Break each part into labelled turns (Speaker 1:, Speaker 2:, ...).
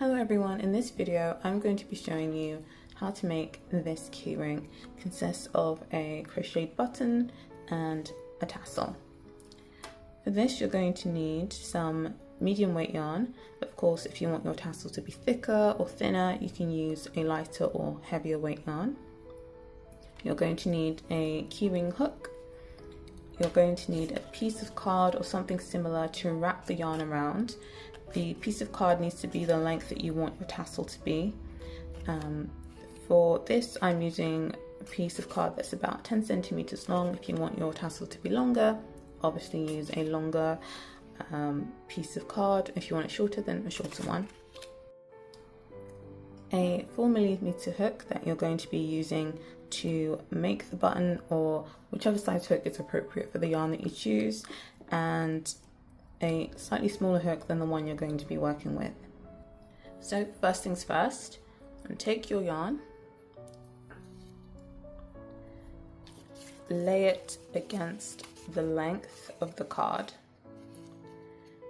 Speaker 1: Hello everyone, in this video I'm going to be showing you how to make this keyring. It consists of a crocheted button and a tassel. For this you're going to need some medium weight yarn. Of course, if you want your tassel to be thicker or thinner, you can use a lighter or heavier weight yarn. You're going to need a keyring hook. You're going to need a piece of card or something similar to wrap the yarn around. The piece of card needs to be the length that you want your tassel to be. For this, I'm using a piece of card that's about 10 centimeters long. If you want your tassel to be longer, obviously use a longer piece of card. If you want it shorter, then a shorter one. A 4mm hook that you're going to be using to make the button, or whichever size hook is appropriate for the yarn that you choose, and a slightly smaller hook than the one you're going to be working with. So first things first, take your yarn, lay it against the length of the card,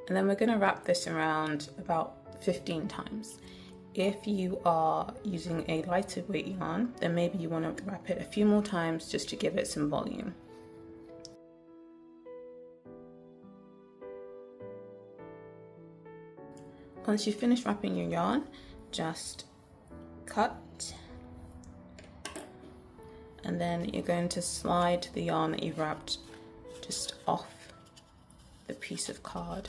Speaker 1: and then we're going to wrap this around about 15 times. If you are using a lighter weight yarn, then maybe you want to wrap it a few more times just to give it some volume. Once you've finished wrapping your yarn, just cut, and then you're going to slide the yarn that you've wrapped just off the piece of card.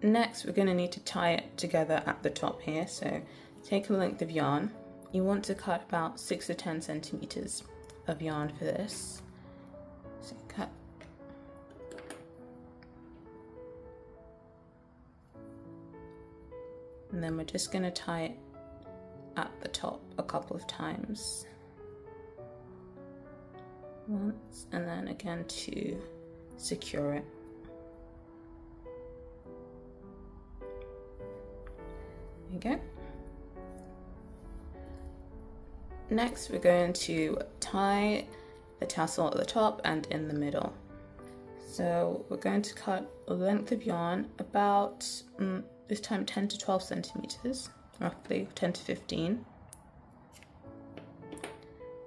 Speaker 1: Next, we're going to need to tie it together at the top here. So take a length of yarn. You want to cut about 6 to 10 centimeters of yarn for this. So cut. And then we're just going to tie it at the top a couple of times. Once, and then again to secure it. There you go. Next, we're going to tie the tassel at the top and in the middle. So we're going to cut a length of yarn about, this time 10 to 12 centimeters, roughly 10 to 15.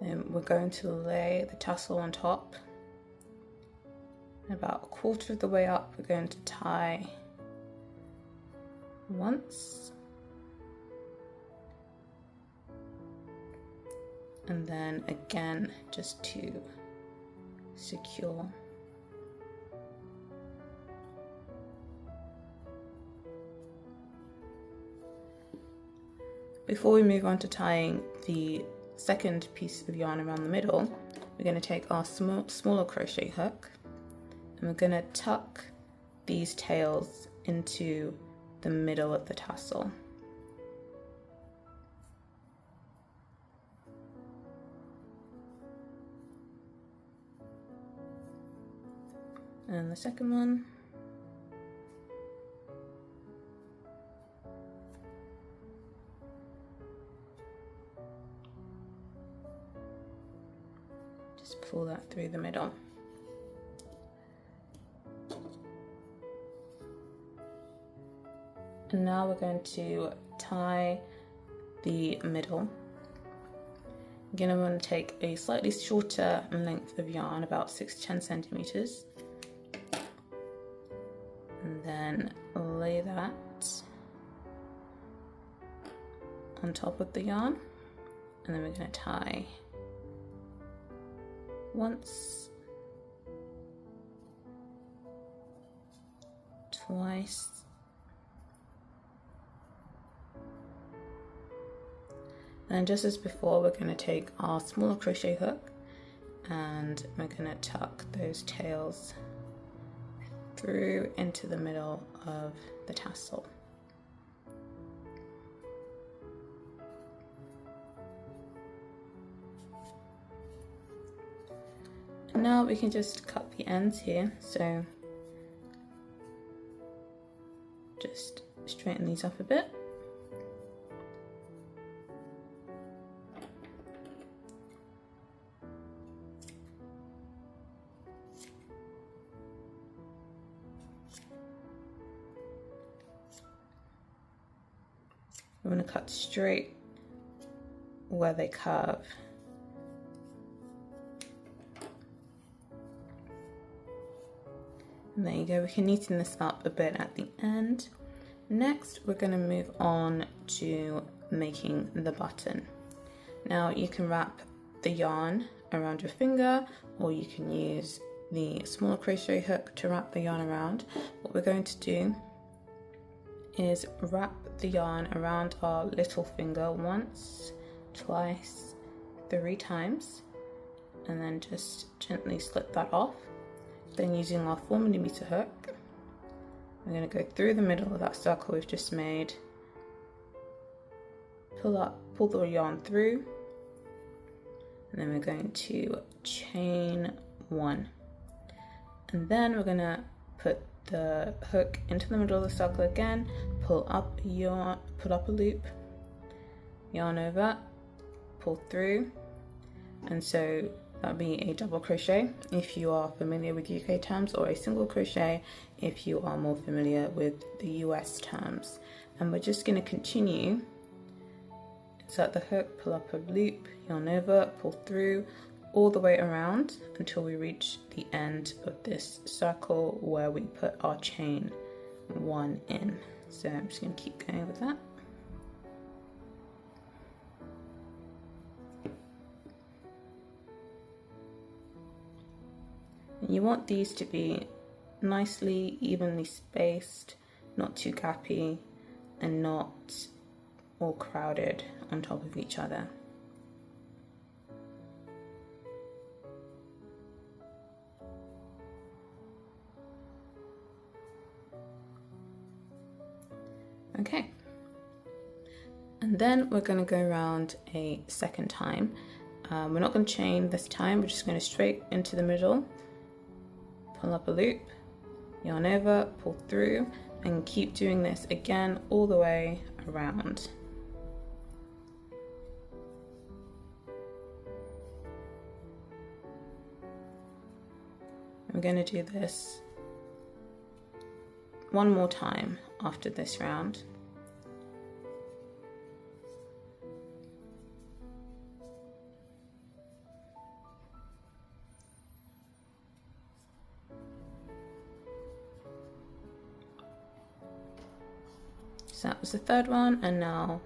Speaker 1: Then we're going to lay the tassel on top. And about a quarter of the way up, we're going to tie once. And then again, just to secure. Before we move on to tying the second piece of yarn around the middle, we're going to take our smaller crochet hook and we're going to tuck these tails into the middle of the tassel. And the second one. Just pull that through the middle. And now we're going to tie the middle. Again, I'm going to take a slightly shorter length of yarn, about 6 to 10 centimeters. And then lay that on top of the yarn, and then we're going to tie once, twice, and just as before, we're going to take our smaller crochet hook and we're going to tuck those tails through into the middle of the tassel. And now we can just cut the ends here, so just straighten these up a bit. we want to cut straight where they curve. And there you go, we can neaten this up a bit at the end. Next, we're going to move on to making the button. Now you can wrap the yarn around your finger, or you can use the smaller crochet hook to wrap the yarn around. What we're going to do is wrap the yarn around our little finger once, twice, 3 times, and then just gently slip that off. Then using our 4mm hook, I'm going to go through the middle of that circle we've just made, pull the yarn through, and then we're going to chain 1. And then we're going to put the hook into the middle of the circle again, pull up a loop, yarn over, pull through, and so that'll be a double crochet if you are familiar with UK terms, or a single crochet if you are more familiar with the US terms. And we're just going to continue, insert the hook, pull up a loop, yarn over, pull through, all the way around until we reach the end of this circle where we put our chain 1 in. So I'm just going to keep going with that. You want these to be nicely, evenly spaced, not too gappy, and not all crowded on top of each other. Okay, and then we're going to go around a second time. We're not going to chain this time, we're just going to straight into the middle, pull up a loop, yarn over, pull through, and keep doing this again all the way around. I'm going to do this one more time after this round. So that was the third one, and now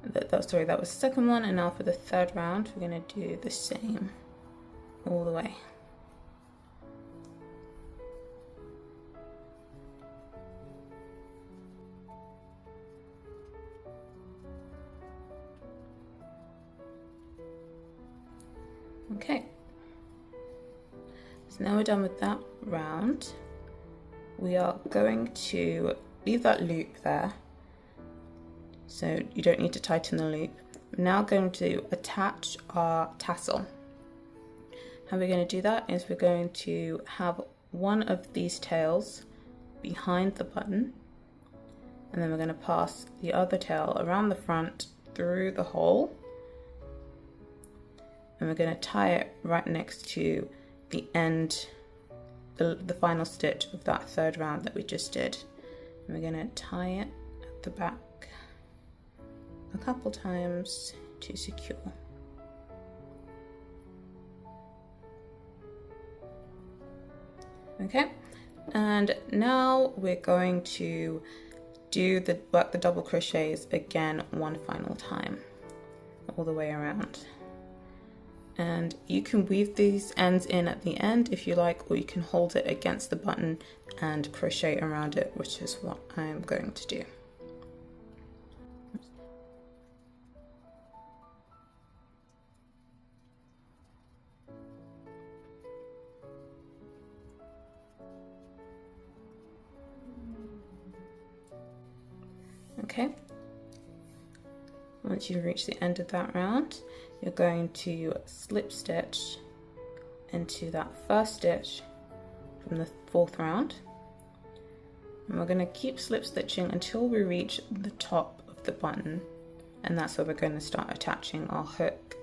Speaker 1: that was the second one, and now for the third round we're going to do the same all the way. Okay, so now we're done with that round. We are going to leave that loop there, so you don't need to tighten the loop. We're now going to attach our tassel. How we're going to do that is we're going to have one of these tails behind the button, and then we're going to pass the other tail around the front through the hole, and we're going to tie it right next to the end, the final stitch of that third round that we just did. And we're going to tie it at the back a couple times to secure. Okay, and now we're going to work the double crochets again one final time all the way around. And you can weave these ends in at the end if you like, or you can hold it against the button and crochet around it, which is what I'm going to do. Okay, once you reach the end of that round, you're going to slip stitch into that first stitch from the fourth round, and we're going to keep slip stitching until we reach the top of the button, and that's where we're going to start attaching our hook.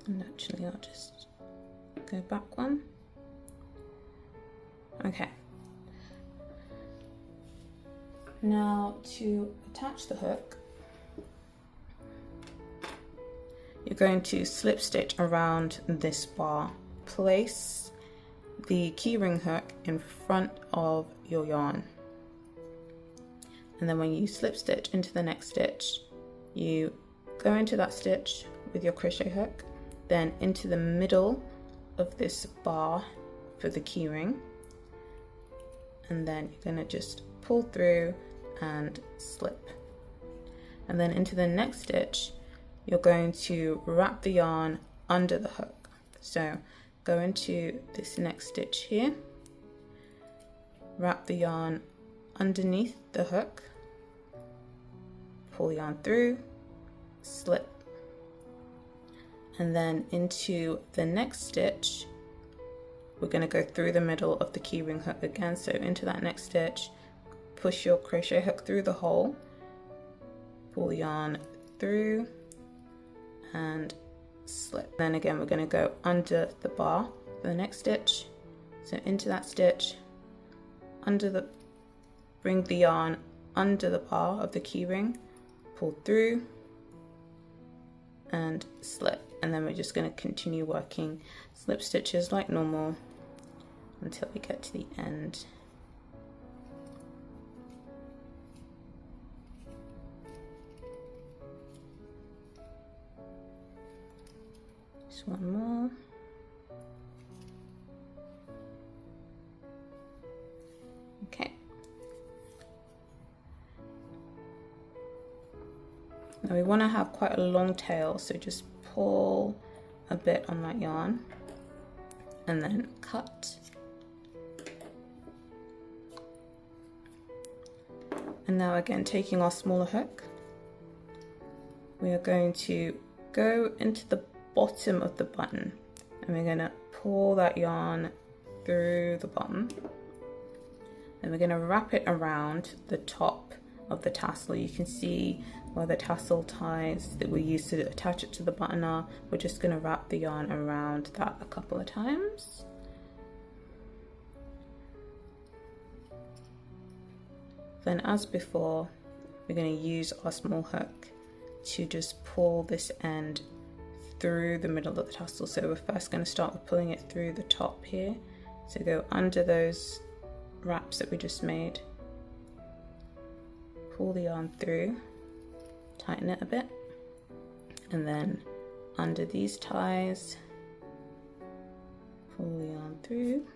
Speaker 1: And actually I'll just go back one. Okay. Now to attach the hook, you're going to slip stitch around this bar. Place the keyring hook in front of your yarn. And then when you slip stitch into the next stitch, you go into that stitch with your crochet hook, then into the middle of this bar for the keyring, and then you're going to just pull through and slip. And then into the next stitch, you're going to wrap the yarn under the hook. So go into this next stitch here, wrap the yarn underneath the hook, pull yarn through, slip, and then into the next stitch we're going to go through the middle of the keyring hook again. So into that next stitch, push your crochet hook through the hole, pull yarn through and slip. Then again we're going to go under the bar for the next stitch. So into that stitch, bring the yarn under the bar of the keyring, pull through and slip. And then we're just going to continue working slip stitches like normal until we get to the end. Just one more. Okay. Now we want to have quite a long tail, so just pull a bit on that yarn and then cut. And now again, taking our smaller hook, we are going to go into the bottom of the button and we're going to pull that yarn through the bottom, and we're going to wrap it around the top of the tassel. You can see where the tassel ties that we used to attach it to the button are. We're just going to wrap the yarn around that a couple of times. Then as before, we're going to use our small hook to just pull this end through the middle of the tassel. So we're first going to start with pulling it through the top here. So go under those wraps that we just made, pull the yarn through, tighten it a bit, and then under these ties, pull the yarn through,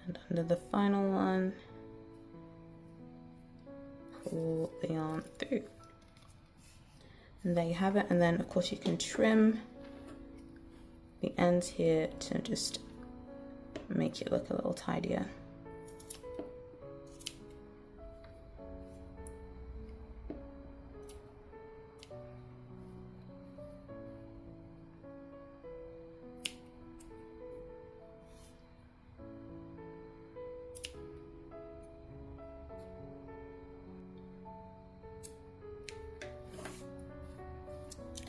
Speaker 1: and under the final one, pull the yarn through. And there you have it. And then of course you can trim the ends here to just make it look a little tidier.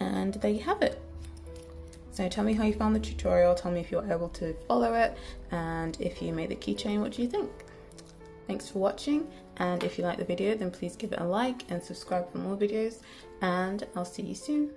Speaker 1: And there you have it. So tell me how you found the tutorial, tell me if you were able to follow it, and if you made the keychain, what do you think? Thanks for watching, and if you like the video then please give it a like and subscribe for more videos, and I'll see you soon.